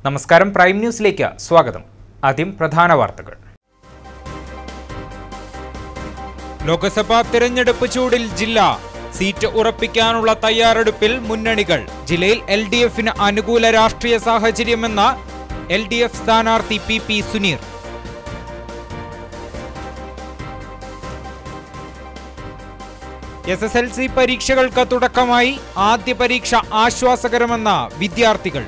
നമസ്കാരം, പ്രൈം ന്യൂസിലേക്ക് സ്വാഗതം. ആദ്യം പ്രധാന വാർത്തകൾ. ലോക്സഭാ തിരഞ്ഞെടുപ്പ് ചൂടിൽ ജില്ല. സീറ്റ് ഉറപ്പിക്കാനുള്ള തയ്യാറെടുപ്പിൽ മുന്നണികൾ. ജില്ലയിൽ LDFന് അനുകൂല രാഷ്ട്രീയ സാഹചര്യമെന്ന LDF സ്ഥാനാർത്ഥി PP സുനീർ. SSLC പരീക്ഷകൾക്ക് തുടക്കമായി. ആദ്യ പരീക്ഷ ആശ്വാസകരമെന്ന വിദ്യാർത്ഥികൾ.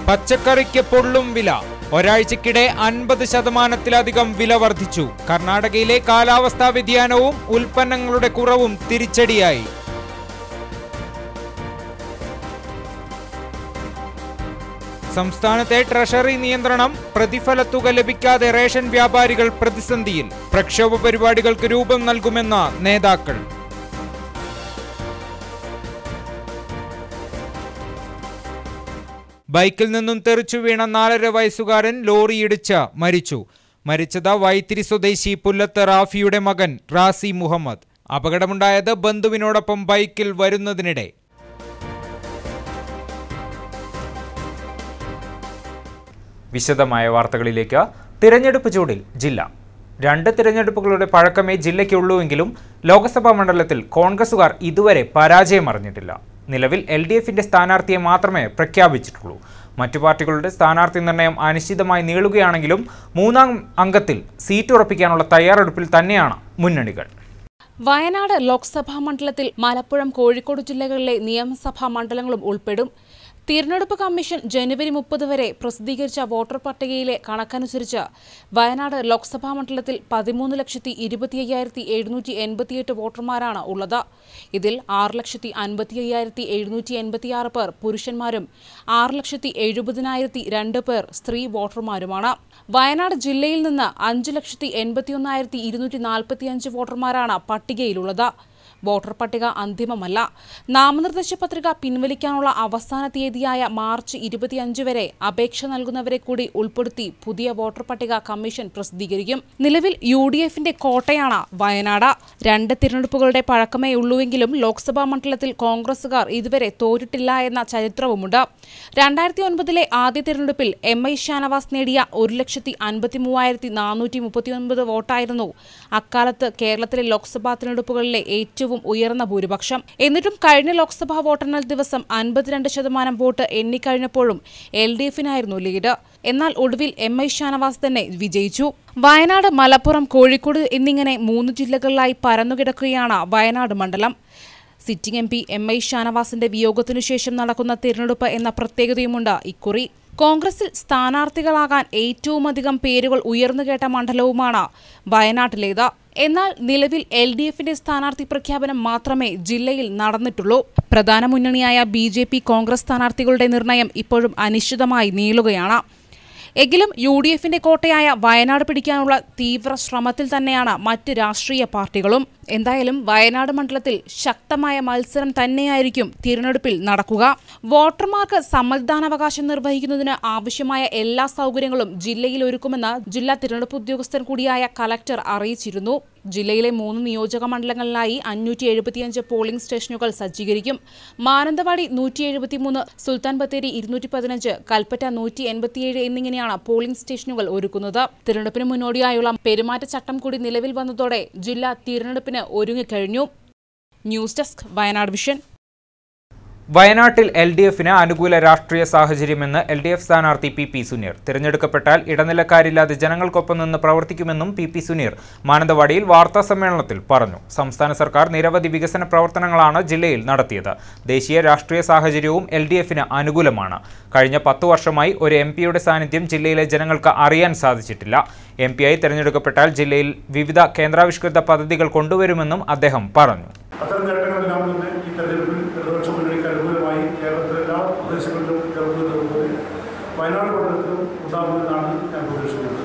പച്ചക്കറിക്ക് പൊള്ളും വില. ഒരാഴ്ചക്കിടെ 50% വില വർദ്ധിച്ചു. കർണാടകയിലെ കാലാവസ്ഥാ വ്യതിയാനവും ഉൽപ്പന്നങ്ങളുടെ കുറവും തിരിച്ചടിയായി. സംസ്ഥാനത്തെ ട്രഷറി നിയന്ത്രണം. പ്രതിഫല തുക ലഭിക്കാതെ റേഷൻ വ്യാപാരികൾ പ്രതിസന്ധിയിൽ. പ്രക്ഷോഭ പരിപാടികൾക്ക് രൂപം നൽകുമെന്ന നേതാക്കൾ. ബൈക്കിൽ നിന്നും തെറിച്ചു വീണ 4.5 വയസ്സുകാരൻ ലോറിയിടിച്ച് മരിച്ചു. മരിച്ചത് വൈത്തിരി സ്വദേശി പുല്ലത്ത് റാഫിയുടെ മകൻ റാസി മുഹമ്മദ്. അപകടമുണ്ടായത് ബന്ധുവിനോടൊപ്പം ബൈക്കിൽ വരുന്നതിനിടെ. വിശദമായ വാർത്തകളിലേക്ക്. തിരഞ്ഞെടുപ്പ് ചൂടിൽ ജില്ല. 2 തിരഞ്ഞെടുപ്പുകളുടെ പഴക്കമേ ജില്ലയ്ക്കുള്ളൂവെങ്കിലും ലോക്സഭാ മണ്ഡലത്തിൽ കോൺഗ്രസുകാർ ഇതുവരെ പരാജയം അറിഞ്ഞിട്ടില്ല. നിലവിൽ LDFന്റെ സ്ഥാനാർത്ഥിയെ മാത്രമേ പ്രഖ്യാപിച്ചിട്ടുള്ളൂ. മറ്റു പാർട്ടികളുടെ സ്ഥാനാർത്ഥി നിർണയം അനിശ്ചിതമായി നീളുകയാണെങ്കിലും 3ാം അംഗത്തിൽ സീറ്റ് ഉറപ്പിക്കാനുള്ള തയ്യാറെടുപ്പിൽ തന്നെയാണ് മുന്നണികൾ. വയനാട് ലോക്സഭാ മണ്ഡലത്തിൽ മലപ്പുറം, കോഴിക്കോട് ജില്ലകളിലെ നിയമസഭാ മണ്ഡലങ്ങളും ഉൾപ്പെടും. തിരഞ്ഞെടുപ്പ് കമ്മീഷൻ ജനുവരി 30 വരെ പ്രസിദ്ധീകരിച്ച വോട്ടർ പട്ടികയിലെ കണക്കനുസരിച്ച് വയനാട് ലോക്സഭാ മണ്ഡലത്തിൽ 13,25,788 വോട്ടർമാരാണ് ഉള്ളത്. ഇതിൽ 6,55,786 പേർ പുരുഷന്മാരും 6,70,002 പേർ സ്ത്രീ വോട്ടർമാരുമാണ്. വയനാട് ജില്ലയിൽ നിന്ന് 5,81,245 വോട്ടർമാരാണ് പട്ടികയിലുള്ളത്. വോട്ടർ പട്ടിക അന്തിമമല്ല. നാമനിർദ്ദേശ പത്രിക പിൻവലിക്കാനുള്ള അവസാന തീയതിയായ മാർച്ച് 25 വരെ അപേക്ഷ നൽകുന്നവരെ കൂടി ഉൾപ്പെടുത്തി പുതിയ വോട്ടർ പട്ടിക കമ്മീഷൻ പ്രസിദ്ധീകരിക്കും. നിലവിൽ UDFന്റെ കോട്ടയാണ് വയനാട്. 2 തിരഞ്ഞെടുപ്പുകളുടെ പഴക്കമേ ഉള്ളൂവെങ്കിലും ലോക്സഭാ മണ്ഡലത്തിൽ കോൺഗ്രസുകാർ ഇതുവരെ തോറ്റിട്ടില്ല എന്ന ചരിത്രവുമുണ്ട്. 2009 ആദ്യ തിരഞ്ഞെടുപ്പിൽ MI ഷാനവാസ് നേടിയ 1,53,439 വോട്ടായിരുന്നു അക്കാലത്ത് കേരളത്തിലെ ലോക്സഭാ തിരഞ്ഞെടുപ്പുകളിലെ ഏറ്റവും ഉയർന്ന ഭൂരിപക്ഷം. എന്നിട്ടും കഴിഞ്ഞ ലോക്സഭാ വോട്ടെണ്ണൽ ദിവസം 52% വോട്ട് എണ്ണിക്കഴിഞ്ഞപ്പോഴും LDFനായിരുന്നു ലീഡ്. എന്നാൽ ഒടുവിൽ MI ഷാനവാസ് തന്നെ വിജയിച്ചു. വയനാട്, മലപ്പുറം, കോഴിക്കോട് എന്നിങ്ങനെ 3 ജില്ലകളിലായി പരന്നുകിടക്കുകയാണ് വയനാട് മണ്ഡലം. സിറ്റിംഗ് MP MI ഷാനവാസിന്റെ വിയോഗത്തിനു ശേഷം നടക്കുന്ന തിരഞ്ഞെടുപ്പ് എന്ന പ്രത്യേകതയുമുണ്ട് ഇക്കുറി. കോൺഗ്രസിൽ സ്ഥാനാർത്ഥികളാകാൻ ഏറ്റവുമധികം പേരുകൾ ഉയർന്നുകേട്ട മണ്ഡലവുമാണ് വയനാട്ടിലേത്. എന്നാൽ നിലവിൽ LDFന്റെ സ്ഥാനാർത്ഥി പ്രഖ്യാപനം മാത്രമേ ജില്ലയിൽ നടന്നിട്ടുള്ളൂ. പ്രധാന മുന്നണിയായ BJP, കോൺഗ്രസ് സ്ഥാനാർത്ഥികളുടെ നിർണയം ഇപ്പോഴും അനിശ്ചിതമായി നീളുകയാണ്. എങ്കിലും UDFന്റെ കോട്ടയായ വയനാട് പിടിക്കാനുള്ള തീവ്ര ശ്രമത്തിൽ തന്നെയാണ് മറ്റ് രാഷ്ട്രീയ പാർട്ടികളും. എന്തായാലും വയനാട് മണ്ഡലത്തിൽ ശക്തമായ മത്സരം തന്നെയായിരിക്കും തിരഞ്ഞെടുപ്പിൽ നടക്കുക. വോട്ടർമാർക്ക് സമ്മതിദാനാവകാശം നിർവഹിക്കുന്നതിന് ആവശ്യമായ എല്ലാ സൗകര്യങ്ങളും ജില്ലയിൽ ഒരുക്കുമെന്ന് ജില്ലാ തിരഞ്ഞെടുപ്പ് ഉദ്യോഗസ്ഥൻ കൂടിയായ കലക്ടർ അറിയിച്ചിരുന്നു. ജില്ലയിലെ 3 നിയോജക മണ്ഡലങ്ങളിലായി 575 പോളിംഗ് സ്റ്റേഷനുകൾ സജ്ജീകരിക്കും. മാനന്തവാടി 173, സുൽത്താൻ ബത്തേരി 215, കൽപ്പറ്റ 187 എന്നിങ്ങനെയാണ് പോളിംഗ് സ്റ്റേഷനുകൾ ഒരുക്കുന്നത്. തിരഞ്ഞെടുപ്പിന് മുന്നോടിയായുള്ള പെരുമാറ്റച്ചട്ടം കൂടി നിലവിൽ വന്നതോടെ ജില്ല തിരഞ്ഞെടുപ്പിന് ഒരുങ്ങിക്കഴിഞ്ഞു. News desk, Wayanad vision. വയനാട്ടിൽ LDFന് അനുകൂല രാഷ്ട്രീയ സാഹചര്യമെന്ന് LDF സ്ഥാനാർത്ഥി PP സുനീർ. തിരഞ്ഞെടുക്കപ്പെട്ടാൽ ഇടനിലക്കാരില്ലാതെ ജനങ്ങൾക്കൊപ്പം നിന്ന് പ്രവർത്തിക്കുമെന്നും PP സുനീർ മാനന്തവാടിയിൽ വാർത്താസമ്മേളനത്തിൽ പറഞ്ഞു. സംസ്ഥാന സർക്കാർ നിരവധി വികസന പ്രവർത്തനങ്ങളാണ് ജില്ലയിൽ നടത്തിയത്. ദേശീയ രാഷ്ട്രീയ സാഹചര്യവും LDFന് അനുകൂലമാണ്. കഴിഞ്ഞ 10 വർഷമായി ഒരു MPയുടെ സാന്നിധ്യം ജില്ലയിലെ ജനങ്ങൾക്ക് അറിയാൻ സാധിച്ചിട്ടില്ല. MPയായി തിരഞ്ഞെടുക്കപ്പെട്ടാൽ ജില്ലയിൽ വിവിധ കേന്ദ്രാവിഷ്കൃത പദ്ധതികൾ കൊണ്ടുവരുമെന്നും അദ്ദേഹം പറഞ്ഞു. വയനാട് മണ്ഡലത്തിലും ഉണ്ടാകുമെന്നാണ് ഞാൻ പ്രതീക്ഷിക്കുന്നത്.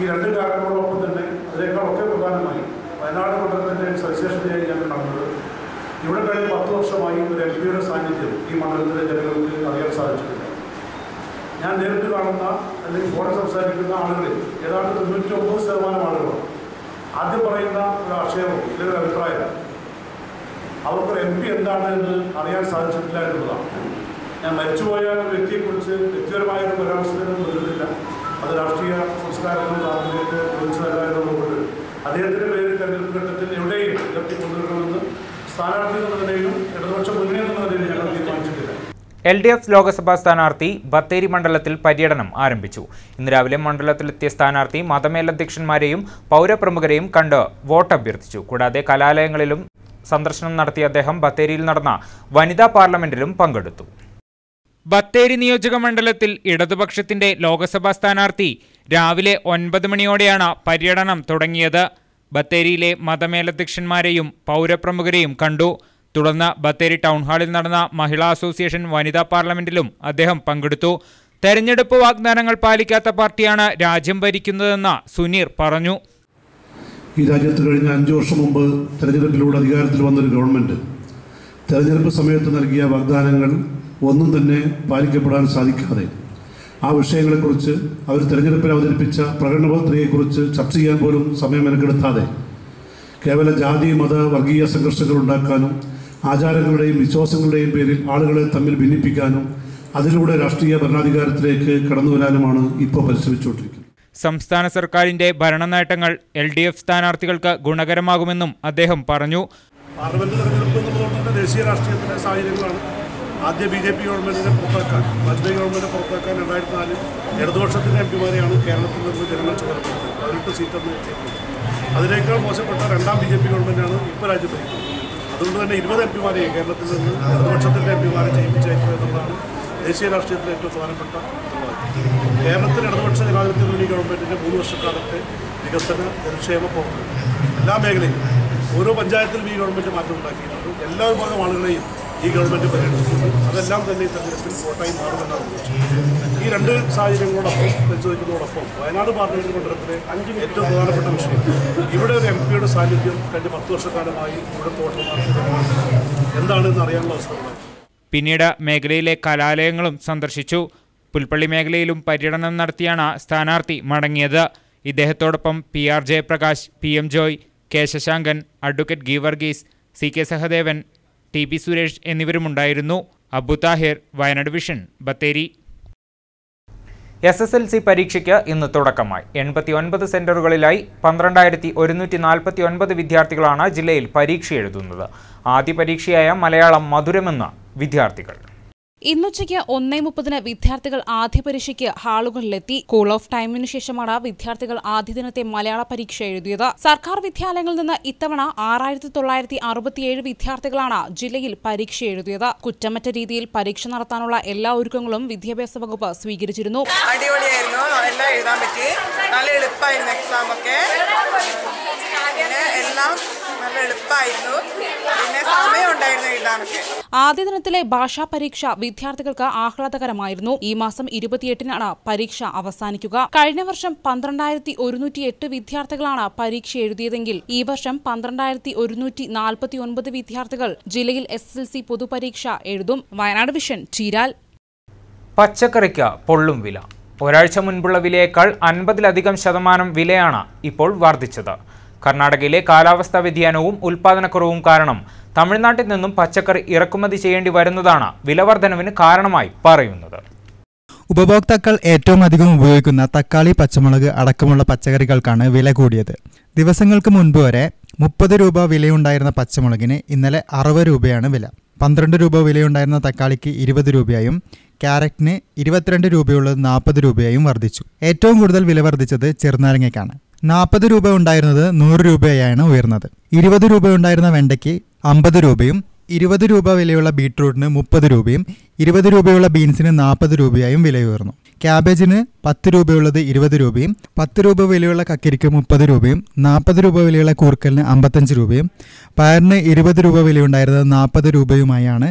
ഈ 2 കാരണങ്ങളോടൊപ്പം തന്നെ അതിനേക്കാളൊക്കെ പ്രധാനമായി വയനാട് മണ്ഡലത്തിൻ്റെ സവിശേഷതയായി ഞാൻ കാണുന്നത് ഇവിടെ കഴിഞ്ഞ 10 വർഷമായി ഒരു MPയുടെ സാന്നിധ്യം ഈ മണ്ഡലത്തിലെ ജനങ്ങൾക്ക് അറിയാൻ സാധിച്ചിട്ടില്ല. ഞാൻ നേരിട്ട് കാണുന്ന അല്ലെങ്കിൽ ഫോണിൽ സംസാരിക്കുന്ന ആളുകളിൽ ഏതാണ്ട് 99% ആളുകളാണ് ആദ്യം പറയുന്ന ഒരു ആശയവും അല്ലെങ്കിൽ ഒരു അഭിപ്രായം അവർക്കൊരു MP എന്താണ് എന്ന് അറിയാൻ സാധിച്ചിട്ടില്ല എന്നുള്ളതാണ്. ഞാൻ മരിച്ചുപോയ ഒരു വ്യക്തിയെക്കുറിച്ച് വ്യക്തിപരമായ ഒരു പരാമർശത്തിനും മുതിർന്നില്ല. അത് രാഷ്ട്രീയ സംസ്കാരത്തിനും താല്പര്യത്തെ കുറിച്ചതല്ല എന്നുള്ളതുകൊണ്ട് അദ്ദേഹത്തിൻ്റെ പേര് തെരഞ്ഞെടുപ്പ് ഘട്ടത്തിൽ എവിടെയും ഉയർത്തിക്കൊണ്ടുവരണമെന്ന് സ്ഥാനാർത്ഥി എന്ന നിലയിലും ഇടതുപക്ഷ മുന്നണി എന്ന നിലയിലും ഞങ്ങൾ തീരുമാനിച്ചിട്ടില്ല. LDF ലോക്സഭാ സ്ഥാനാർത്ഥി ബത്തേരി മണ്ഡലത്തിൽ പര്യടനം ആരംഭിച്ചു. ഇന്ന് രാവിലെ മണ്ഡലത്തിലെത്തിയ സ്ഥാനാർത്ഥി മതമേലധ്യക്ഷന്മാരെയും പൗരപ്രമുഖരെയും കണ്ട് വോട്ടഭ്യർത്ഥിച്ചു. കൂടാതെ കലാലയങ്ങളിലും സന്ദർശനം നടത്തിയ അദ്ദേഹം ബത്തേരിയിൽ നടന്ന വനിതാ പാർലമെന്റിലും പങ്കെടുത്തു. ബത്തേരി നിയോജക മണ്ഡലത്തിൽ ഇടതുപക്ഷത്തിന്റെ ലോക്സഭാ സ്ഥാനാർത്ഥി രാവിലെ 9 മണിയോടെയാണ് പര്യടനം തുടങ്ങിയത്. ബത്തേരിയിലെ മതമേലധ്യക്ഷന്മാരെയും പൗരപ്രമുഖരെയും കണ്ടു. തുടർന്ന് ബത്തേരി ടൗൺ ഹാളിൽ നടന്ന മഹിളാ അസോസിയേഷൻ വനിതാ പാർലമെന്റിലും അദ്ദേഹം പങ്കെടുത്തു. തെരഞ്ഞെടുപ്പ് വാഗ്ദാനങ്ങൾ പാലിക്കാത്ത പാർട്ടിയാണ് രാജ്യം ഭരിക്കുന്നതെന്ന് സുനീർ പറഞ്ഞു. ഈ രാജ്യത്ത് കഴിഞ്ഞ 5 വർഷം മുമ്പ് തെരഞ്ഞെടുപ്പിലൂടെ അധികാരത്തിൽ വന്നൊരു ഗവൺമെൻറ് തെരഞ്ഞെടുപ്പ് സമയത്ത് നൽകിയ വാഗ്ദാനങ്ങൾ ഒന്നും തന്നെ പാലിക്കപ്പെടാൻ സാധിക്കാതെ ആ വിഷയങ്ങളെക്കുറിച്ച് അവർ തെരഞ്ഞെടുപ്പിൽ അവതരിപ്പിച്ച പ്രകടനപത്രികയെക്കുറിച്ച് ചർച്ച ചെയ്യാൻ പോലും സമയം മെനക്കെടുത്താതെ കേവല ജാതി മത വർഗീയ സംഘർഷങ്ങൾ ഉണ്ടാക്കാനും ആചാരങ്ങളുടെയും വിശ്വാസങ്ങളുടെയും പേരിൽ ആളുകളെ തമ്മിൽ ഭിന്നിപ്പിക്കാനും അതിലൂടെ രാഷ്ട്രീയ ഭരണാധികാരത്തിലേക്ക് കടന്നു വരാനുമാണ് ഇപ്പോൾ പരിശ്രമിച്ചുകൊണ്ടിരിക്കുന്നത്. സംസ്ഥാന സർക്കാരിന്റെ ഭരണ നേട്ടങ്ങൾ LDF സ്ഥാനാർത്ഥികൾക്ക് ഗുണകരമാകുമെന്നും അദ്ദേഹം പറഞ്ഞു. പാർലമെന്റ് തെരഞ്ഞെടുപ്പ് എന്നുള്ളതുകൊണ്ട് തന്നെ ദേശീയ രാഷ്ട്രീയത്തിലെ സാഹചര്യങ്ങളാണ്. ആദ്യ BJP ഗവൺമെൻറ്റിനെ പുറത്താക്കാൻ, വാജ്പേയി ഗവൺമെൻറ്റിനെ പുറത്താക്കാൻ 2004 ഇടതുപക്ഷത്തിൻ്റെ MP-മാരെയാണ് കേരളത്തിൽ നിന്ന് ജനങ്ങൾ ചുമതലപ്പെടുത്തിയത്. 18 സീറ്റെന്ന് വെച്ചേക്കുന്നത്. അതിനേക്കാൾ മോശപ്പെട്ട രണ്ടാം BJP ഗവൺമെൻറ്റാണ് ഇപ്പോൾ രാജ്യം ഭരിക്കുന്നത്. അതുകൊണ്ട് തന്നെ 20 MP-മാരെയും കേരളത്തിൽ നിന്ന് ഇടതുപക്ഷത്തിൻ്റെ MP-മാരെ ജയിപ്പിച്ചയക്കുക എന്നുള്ളതാണ് ദേശീയ രാഷ്ട്രീയത്തിലെ ഏറ്റവും പ്രധാനപ്പെട്ട ഉത്തരവാദിത്വം. കേരളത്തിൽ ഇടതുപക്ഷ ജനാധിപത്യ മുന്നണി ഗവൺമെൻറ്റിൻ്റെ 3 വർഷക്കാലത്തെ വികസന ജനക്ഷേമ പ്രവർത്തനം എല്ലാ മേഖലയിലും ഓരോ പഞ്ചായത്തിലും ഈ ഗവൺമെൻറ് മാറ്റം ഉണ്ടാക്കിയിട്ടുണ്ട്. എല്ലാ വിഭാഗം ആളുകളെയും ഈ ഗവൺമെൻറ് പരിഗണിച്ചിട്ടുണ്ട്. അതെല്ലാം തന്നെ ഈ തെരഞ്ഞെടുപ്പിൽ വോട്ടായി മാറുമെന്നാണ് ഉദ്ദേശിച്ചത്. ഈ രണ്ട് സാഹചര്യങ്ങളോടൊപ്പം പരിശോധിക്കുന്നതോടൊപ്പം വയനാട് പാർലമെന്റ് മണ്ഡലത്തിലെ ഏറ്റവും പ്രധാനപ്പെട്ട വിഷയം ഇവിടെ ഒരു MP-യുടെ സാന്നിധ്യം കഴിഞ്ഞ 10 വർഷക്കാലമായി ഇവിടുത്തെ വോട്ടർമാർക്ക് എന്താണെന്ന് അറിയാനുള്ള അവസരമുണ്ടായി. പിന്നീട് മേഖലയിലെ കലാലയങ്ങളും സന്ദർശിച്ചു. പുൽപ്പള്ളി മേഖലയിലും പര്യടനം നടത്തിയാണ് സ്ഥാനാർത്ഥി മടങ്ങിയത്. ഇദ്ദേഹത്തോടൊപ്പം PR Jayaprakash, PM Joy, K Sasankan, advocate Geevarghese, CK Sahadevan, TP Suresh എന്നിവരുമുണ്ടായിരുന്നു. അബു താഹിർ, വയനാട് വിഷൻ, ബത്തേരി. SSLC പരീക്ഷയ്ക്ക് ഇന്ന് തുടക്കമായി. 89 സെന്ററുകളിലായി 12,149 വിദ്യാർത്ഥികളാണ് ജില്ലയിൽ പരീക്ഷ എഴുതുന്നത്. ആദ്യ പരീക്ഷയായ മലയാളം മധുരമെന്ന് വിദ്യാർത്ഥികൾ. ഇന്നുച്ചയ്ക്ക് 1:30 വിദ്യാർത്ഥികൾ ആദ്യ പരീക്ഷയ്ക്ക് ഹാളുകളിലെത്തി. കൂൾ ഓഫ് ടൈമിനു ശേഷമാണ് വിദ്യാർത്ഥികൾ ആദ്യ ദിനത്തെ മലയാള പരീക്ഷ എഴുതിയത്. സർക്കാർ വിദ്യാലയങ്ങളിൽ നിന്ന് ഇത്തവണ 6,967 വിദ്യാർത്ഥികളാണ് ജില്ലയിൽ പരീക്ഷ എഴുതിയത്. കുറ്റമറ്റ രീതിയിൽ പരീക്ഷ നടത്താനുള്ള എല്ലാ ഒരുക്കങ്ങളും വിദ്യാഭ്യാസ വകുപ്പ് സ്വീകരിച്ചിരുന്നു. അടിപൊളിയായിരുന്നു, എല്ലാം എഴുതാൻ പറ്റി. നല്ല എളുപ്പമായിരുന്നു എക്സാം ഒക്കെ. പിന്നെ എല്ലാം നല്ല എളുപ്പമായിരുന്നു. പിന്നെ സമയം ഉണ്ടായിരുന്നു എഴുതാനൊക്കെ. ആദ്യ ദിനത്തിലെ ഭാഷാ പരീക്ഷ വിദ്യാർത്ഥികൾക്ക് ആഹ്ലാദകരമായിരുന്നു. ഈ മാസം 28-നാണ് പരീക്ഷ അവസാനിക്കുക. കഴിഞ്ഞ വർഷം 12,108 വിദ്യാർത്ഥികളാണ് പരീക്ഷ എഴുതിയതെങ്കിൽ ഈ വർഷം 12,149 വിദ്യാർത്ഥികൾ ജില്ലയിൽ SSLC പൊതുപരീക്ഷ എഴുതും. വയനാട് വിഷൻ, ചീരാൽ. പച്ചക്കറിക്ക് പൊള്ളും വില. ഒരാഴ്ച മുൻപുള്ള വിലയേക്കാൾ 50% വിലയാണ് ഇപ്പോൾ വർദ്ധിച്ചത്. കർണാടകയിലെ കാലാവസ്ഥാ വ്യതിയാനവും ഉൽപാദനക്കുറവും കാരണം തമിഴ്നാട്ടിൽ നിന്നും പച്ചക്കറി ഇറക്കുമതി ചെയ്യേണ്ടി വരുന്നതാണ് വിലവർദ്ധനവിന് കാരണമായി പറയുന്നത്. ഉപഭോക്താക്കൾ ഏറ്റവും അധികം ഉപയോഗിക്കുന്ന തക്കാളി, പച്ചമുളക് അടക്കമുള്ള പച്ചക്കറികൾക്കാണ് വില കൂടിയത്. ദിവസങ്ങൾക്ക് മുൻപ് വരെ 30 രൂപ വിലയുണ്ടായിരുന്ന പച്ചമുളകിന് ഇന്നലെ 60 രൂപയാണ് വില. 12 രൂപ വിലയുണ്ടായിരുന്ന തക്കാളിക്ക് 20 രൂപയായും ക്യാരറ്റിന് 22 രൂപയുള്ളത് 40 രൂപയായും വർദ്ധിച്ചു. ഏറ്റവും കൂടുതൽ വില വർദ്ധിച്ചത് ചെറുനാരങ്ങയ്ക്കാണ്. 40 രൂപ ഉണ്ടായിരുന്നത് 100 രൂപയാണ് ഉയർന്നത്. 20 രൂപ ഉണ്ടായിരുന്ന വെണ്ടയ്ക്ക് 50 രൂപയും 20 രൂപ വിലയുള്ള ബീട്രൂട്ടിന് 30 രൂപയും 20 രൂപയുള്ള ബീൻസിന് 40 രൂപയായും വില ഉയർന്നു. ക്യാബേജിന് 10 രൂപയുള്ളത് 20 രൂപയും 10 രൂപ വിലയുള്ള കക്കരിക്ക് 30 രൂപയും 40 രൂപ വിലയുള്ള കൂർക്കലിന് 55 രൂപയും പയറിന് 20 രൂപ വിലയുണ്ടായിരുന്നത് 40 രൂപയുമായാണ്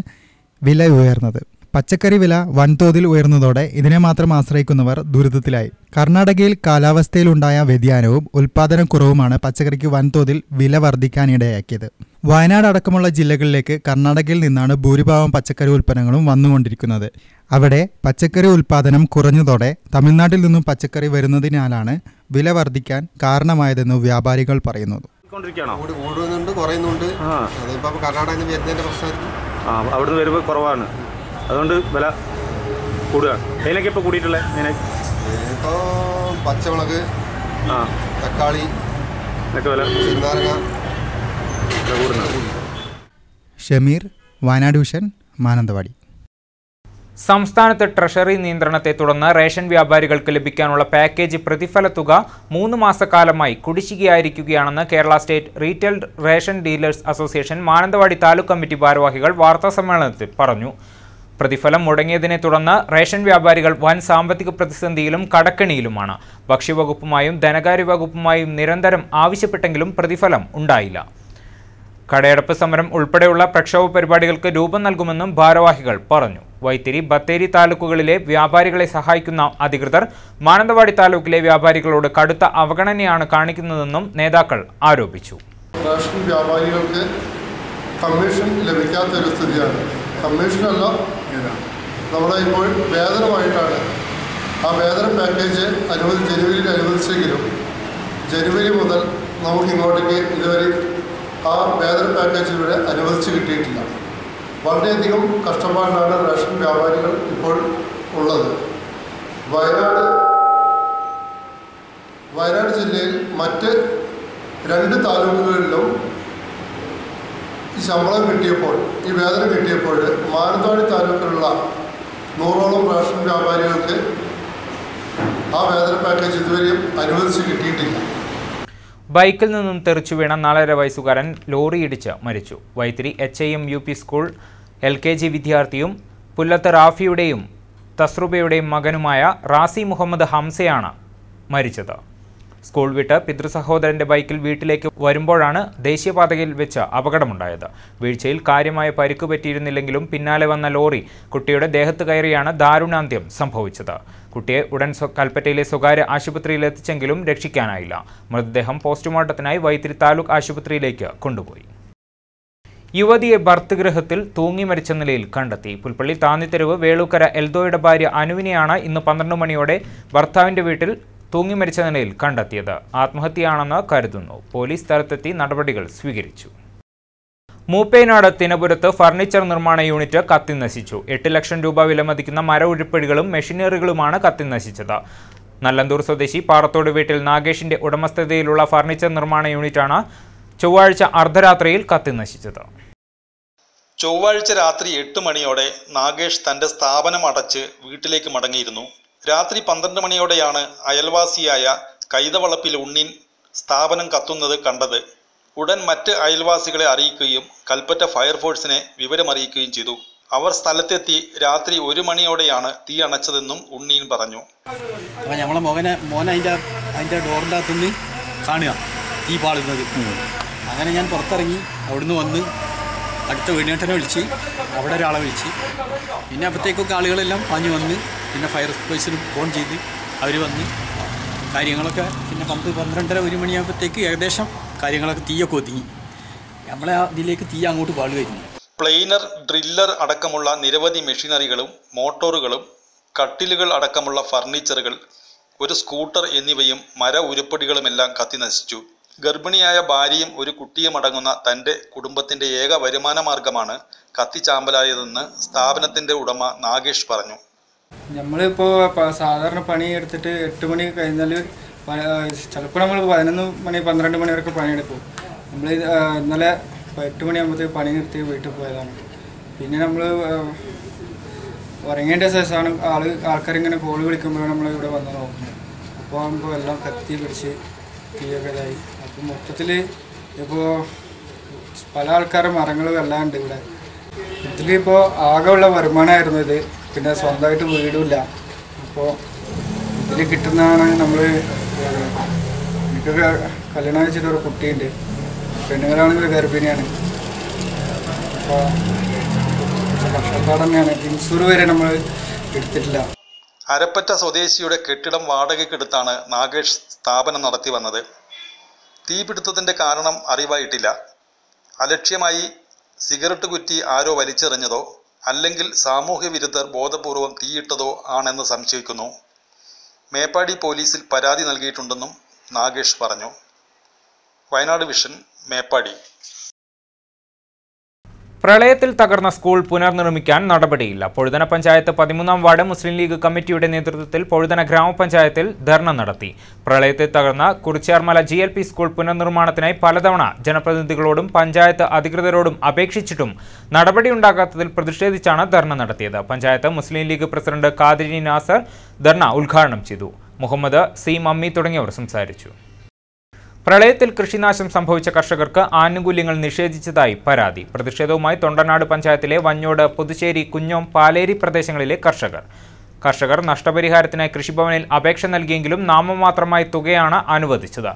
വില ഉയർന്നത്. പച്ചക്കറി വില വൻതോതിൽ ഉയർന്നതോടെ ഇതിനെ മാത്രം ആശ്രയിക്കുന്നവർ ദുരിതത്തിലായി. കർണാടകയിൽ കാലാവസ്ഥയിലുണ്ടായ വ്യതിയാനവും ഉൽപാദനക്കുറവുമാണ് പച്ചക്കറിക്ക് വൻതോതിൽ വില വർദ്ധിക്കാനിടയാക്കിയത്. വയനാട് അടക്കമുള്ള ജില്ലകളിലേക്ക് കർണാടകയിൽ നിന്നാണ് ഭൂരിഭാഗം പച്ചക്കറി ഉൽപ്പന്നങ്ങളും വന്നുകൊണ്ടിരിക്കുന്നത്. അവിടെ പച്ചക്കറി ഉൽപാദനം കുറഞ്ഞതോടെ തമിഴ്നാട്ടിൽ നിന്നും പച്ചക്കറി വരുന്നതിനാലാണ് വില വർദ്ധിക്കാൻ കാരണമായതെന്ന് വ്യാപാരികൾ പറയുന്നു. കൂടുന്നുണ്ട് കുറയുന്നുണ്ട്. അതിപ്പോൾ കർണാടകയിൽ നിന്ന് വരുന്നതിൻ്റെ പ്രശ്നമായിരിക്കും. അവിടുന്ന് വരുമ്പോൾ കുറവാണ്, അതുകൊണ്ട് വില കൂടുകയാണ്. അതിനൊക്കെ ഇപ്പോൾ കൂടിയിട്ടുള്ളത് ഇപ്പോൾ പച്ചമുളക്, തക്കാളി, ചെറുനാരങ്ങ കൂടുന്നുണ്ട്. ഷമീർ, വയനാട് വിഷൻ, മാനന്തവാടി. സംസ്ഥാനത്ത് ട്രഷറി നിയന്ത്രണത്തെ തുടർന്ന് റേഷൻ വ്യാപാരികൾക്ക് ലഭിക്കാനുള്ള പാക്കേജ് പ്രതിഫല തുക 3 മാസക്കാലമായി കുടിശ്ശികയായിരിക്കുകയാണെന്ന് Kerala state retail ration dealers association Mananthavady taluk committee ഭാരവാഹികൾ വാർത്താസമ്മേളനത്തിൽ പറഞ്ഞു. പ്രതിഫലം മുടങ്ങിയതിനെ തുടർന്ന് റേഷൻ വ്യാപാരികൾ വൻ സാമ്പത്തിക പ്രതിസന്ധിയിലും കടക്കെണിയിലുമാണ്. ഭക്ഷ്യവകുപ്പുമായും ധനകാര്യ വകുപ്പുമായും നിരന്തരം ആവശ്യപ്പെട്ടെങ്കിലും പ്രതിഫലം ഉണ്ടായില്ല. കടയടപ്പ് സമരം ഉൾപ്പെടെയുള്ള പ്രക്ഷോഭ പരിപാടികൾക്ക് രൂപം നൽകുമെന്നും ഭാരവാഹികൾ പറഞ്ഞു. വൈത്തിരി, ബത്തേരി താലൂക്കുകളിലെ വ്യാപാരികളെ സഹായിക്കുന്ന അധികൃതർ മാനന്തവാടി താലൂക്കിലെ വ്യാപാരികളോട് കടുത്ത അവഗണനയാണ് കാണിക്കുന്നതെന്നും നേതാക്കൾ ആരോപിച്ചു. റേഷൻ വ്യാപാരികൾക്ക് കമ്മീഷൻ ലഭിക്കാത്തൊരു സ്ഥിതിയാണ്. കമ്മീഷനല്ല, നമ്മളെ ഇപ്പോൾ വേതനമായിട്ടാണ്. ആ വേതന പാക്കേജ് ജനുവരിയിൽ അനുവദിച്ചെങ്കിലും ജനുവരി മുതൽ നമുക്കിങ്ങോട്ടേക്ക് ഇതുവരെ ആ വേതന പാക്കേജ് ഇവിടെ അനുവദിച്ച് കിട്ടിയിട്ടില്ല. വളരെയധികം കഷ്ടപ്പാടിലാണ് റേഷൻ വ്യാപാരികൾ ഇപ്പോൾ ഉള്ളത്. വയനാട് ജില്ലയിൽ മറ്റ് 2 താലൂക്കുകളിലും ഈ ശമ്പളം കിട്ടിയപ്പോൾ, ഈ വേതനം കിട്ടിയപ്പോൾ മാനന്തവാടി താലൂക്കിലുള്ള 100ഓളം റേഷൻ വ്യാപാരികൾക്ക് ആ വേതന പാക്കേജ് ഇതുവരെയും അനുവദിച്ച് കിട്ടിയിട്ടില്ല. ബൈക്കിൽ നിന്നും തെറിച്ചു വീണ 4.5 വയസ്സുകാരൻ ലോറിയിടിച്ച് മരിച്ചു. Vythiri HIM UP school LKG വിദ്യാർത്ഥിയും പുല്ലത്ത് റാഫിയുടെയും തസ്രുബയുടെയും മകനുമായ റാസി മുഹമ്മദ് ഹംസയാണ് മരിച്ചത്. സ്കൂൾ വിട്ട് പിതൃസഹോദരന്റെ ബൈക്കിൽ വീട്ടിലേക്ക് വരുമ്പോഴാണ് ദേശീയപാതയിൽ വെച്ച് അപകടമുണ്ടായത്. വീഴ്ചയിൽ കാര്യമായ പരിക്ക് പറ്റിയിരുന്നില്ലെങ്കിലും പിന്നാലെ വന്ന ലോറി കുട്ടിയുടെ ദേഹത്ത് കയറിയാണ് ദാരുണാന്ത്യം സംഭവിച്ചത്. കുട്ടിയെ ഉടൻ കൽപ്പറ്റയിലെ സ്വകാര്യ ആശുപത്രിയിൽ എത്തിച്ചെങ്കിലും രക്ഷിക്കാനായില്ല. മൃതദേഹം പോസ്റ്റ്മോർട്ടത്തിനായി വൈത്തിരി താലൂക്ക് ആശുപത്രിയിലേക്ക് കൊണ്ടുപോയി. യുവതിയെ ഭർതൃഗൃഹത്തിൽ തൂങ്ങി മരിച്ച നിലയിൽ കണ്ടെത്തി. പുൽപ്പള്ളി താന്നിത്തെരുവ് വേളൂക്കര എൽദോയുടെ ഭാര്യ അനുവിനെയാണ് ഇന്ന് 12 മണിയോടെ ഭർത്താവിന്റെ വീട്ടിൽ തൂങ്ങി മരിച്ച നിലയിൽ കണ്ടെത്തിയത്. ആത്മഹത്യയാണെന്ന് കരുതുന്നു. പോലീസ് സ്ഥലത്തെത്തി നടപടികൾ സ്വീകരിച്ചു. മൂപ്പേനാട് തിനപുരത്ത് ഫർണിച്ചർ നിർമ്മാണ യൂണിറ്റ് കത്തിനശിച്ചു. 8 ലക്ഷം രൂപ വിലമതിക്കുന്ന മര ഉരുപ്പടികളും മെഷീനറികളുമാണ് കത്തിനശിച്ചത്. നല്ലന്തൂർ സ്വദേശി പാറത്തോട് വീട്ടിൽ നാഗേഷിന്റെ ഉടമസ്ഥതയിലുള്ള ഫർണിച്ചർ നിർമ്മാണ യൂണിറ്റാണ് ചൊവ്വാഴ്ച അർദ്ധരാത്രിയിൽ കത്തിനശിച്ചത്. ചൊവ്വാഴ്ച രാത്രി 8 മണിയോടെ നാഗേഷ് തന്റെ സ്ഥാപനം അടച്ച് വീട്ടിലേക്ക് മടങ്ങിയിരുന്നു. രാത്രി 12 മണിയോടെയാണ് അയൽവാസിയായ കൈതവളപ്പിൽ ഉണ്ണീൻ സ്ഥാപനം കത്തുന്നത് കണ്ടത്. ഉടൻ മറ്റ് അയൽവാസികളെ അറിയിക്കുകയും കൽപ്പറ്റ ഫയർഫോഴ്സിനെ വിവരമറിയിക്കുകയും ചെയ്തു. അവർ സ്ഥലത്തെത്തി രാത്രി 1 മണിയോടെയാണ് തീ അണച്ചതെന്നും ഉണ്ണീൻ പറഞ്ഞു. അപ്പോൾ നമ്മളെ മോനെ അതിൻ്റെ ഡോറിൻ്റെ അകത്തുനിന്ന് കാണുക തീ പാളുന്നത്. അങ്ങനെ ഞാൻ പുറത്തിറങ്ങി അവിടുന്ന് വന്ന് അടുത്ത വീടിനേട്ടനെ വിളിച്ച് അവിടെ ഒരാളെ വിളിച്ച് പിന്നെ അപ്പോഴത്തേക്കൊക്കെ ആളുകളെല്ലാം പാഞ്ഞു വന്ന് പിന്നെ ഫയർ ഫോഴ്സിന് ഫോൺ ചെയ്ത് അവർ വന്ന് കാര്യങ്ങളൊക്കെ പിന്നെ 12-1 മണിയാകുമ്പോഴത്തേക്ക് ഏകദേശം കാര്യങ്ങളൊക്കെ തീയൊക്കെ ഒതുങ്ങി. നമ്മളെ ഇതിലേക്ക് തീ അങ്ങോട്ട് പാളുകയായിരുന്നു. പ്ലെയിനർ, ഡ്രില്ലർ അടക്കമുള്ള നിരവധി മെഷീനറികളും മോട്ടോറുകളും കട്ടിലുകൾ അടക്കമുള്ള ഫർണിച്ചറുകൾ, ഒരു സ്കൂട്ടർ എന്നിവയും മര ഉരുപ്പടികളുമെല്ലാം കത്തിനശിച്ചു. ഗർഭിണിയായ ഭാര്യയും ഒരു കുട്ടിയുമടങ്ങുന്ന തൻ്റെ കുടുംബത്തിൻ്റെ ഏക വരുമാന മാർഗമാണ് കത്തിച്ചാമ്പലായതെന്ന് സ്ഥാപനത്തിൻ്റെ ഉടമ നാഗേഷ് പറഞ്ഞു. നമ്മളിപ്പോൾ സാധാരണ പണി എടുത്തിട്ട് 8 മണി കഴിഞ്ഞാൽ ചിലപ്പോൾ നമ്മൾ 11 മണി 12 മണി വരെയൊക്കെ പണിയെടുക്കും. നമ്മൾ ഇന്നലെ 8 മണിയാകുമ്പോഴത്തേക്ക് പണി നിർത്തി വീട്ടിൽ പോയതാണ്. പിന്നെ നമ്മൾ ഉറങ്ങേണ്ട ശേഷമാണ് ആൾക്കാരിങ്ങനെ കോൾ വിളിക്കുമ്പോഴാണ് നമ്മൾ ഇവിടെ വന്ന് നോക്കുന്നത്. അപ്പോൾ ആകുമ്പോൾ എല്ലാം കത്തി പിടിച്ച് തീയൊക്കെ ഇതായി. അപ്പം മൊത്തത്തിൽ ഇപ്പോൾ പല ആൾക്കാരുടെ മരങ്ങളും എല്ലാം ഉണ്ട് ഇവിടെ. ഇതിലിപ്പോൾ ആകെയുള്ള വരുമാനമായിരുന്നു ഇത്. പിന്നെ സ്വന്തമായിട്ട് വീടുമില്ല. അപ്പോൾ ഇതിൽ കിട്ടുന്നതാണ് നമ്മൾ. എനിക്കൊക്കെ കല്യാണം കഴിച്ചിട്ടൊരു കുട്ടിയുണ്ട്. പെണ്ണുങ്ങളാണെങ്കിൽ ഗർഭിണിയാണ്. അപ്പോൾ കഷ്ടപ്പാട് തന്നെയാണ്. ഇൻഷൂർ വരെ നമ്മൾ എടുത്തിട്ടില്ല. അരപ്പറ്റ സ്വദേശിയുടെ കെട്ടിടം വാടകയ്ക്കെടുത്താണ് നാഗേഷ് സ്ഥാപനം നടത്തി വന്നത്. തീപിടുത്തത്തിൻ്റെ കാരണം അറിവായിട്ടില്ല. അലക്ഷ്യമായി സിഗരറ്റ് കുറ്റി ആരോ വലിച്ചെറിഞ്ഞതോ അല്ലെങ്കിൽ സാമൂഹ്യ വിരുദ്ധർ ബോധപൂർവം തീയിട്ടതോ ആണെന്ന് സംശയിക്കുന്നു. മേപ്പാടി പോലീസിൽ പരാതി നൽകിയിട്ടുണ്ടെന്നും നാഗേഷ് പറഞ്ഞു. വയനാട് വിഷൻ, മേപ്പാടി. പ്രളയത്തിൽ തകർന്ന സ്കൂൾ പുനർനിർമ്മിക്കാൻ നടപടിയില്ല. പൊഴുതന പഞ്ചായത്ത് 13-ാം വാർഡ് മുസ്ലിം ലീഗ് കമ്മിറ്റിയുടെ നേതൃത്വത്തിൽ പൊഴുതന ഗ്രാമപഞ്ചായത്തിൽ ധർണ നടത്തി. പ്രളയത്തിൽ തകർന്ന കുറിച്യാർമല GLP സ്കൂൾ പുനർനിർമ്മാണത്തിനായി പലതവണ ജനപ്രതിനിധികളോടും പഞ്ചായത്ത് അധികൃതരോടും അപേക്ഷിച്ചിട്ടും നടപടിയുണ്ടാകാത്തതിൽ പ്രതിഷേധിച്ചാണ് ധർണ നടത്തിയത്. പഞ്ചായത്ത് മുസ്ലിം ലീഗ് പ്രസിഡന്റ് ഖാദിരി നാസർ ധർണ ഉദ്ഘാടനം ചെയ്തു. മുഹമ്മദ് സി മമ്മി തുടങ്ങിയവർ സംസാരിച്ചു. പ്രളയത്തിൽ കൃഷിനാശം സംഭവിച്ച കർഷകർക്ക് ആനുകൂല്യങ്ങൾ നിഷേധിച്ചതായി പരാതി. പ്രതിഷേധവുമായി തൊണ്ടനാട് പഞ്ചായത്തിലെ വഞ്ഞോട്, പുതുശ്ശേരി, കുഞ്ഞോം, പാലേരി പ്രദേശങ്ങളിലെ കർഷകർ നഷ്ടപരിഹാരത്തിനായി കൃഷിഭവനിൽ അപേക്ഷ നൽകിയെങ്കിലും നാമമാത്രമായി തുകയാണ് അനുവദിച്ചത്.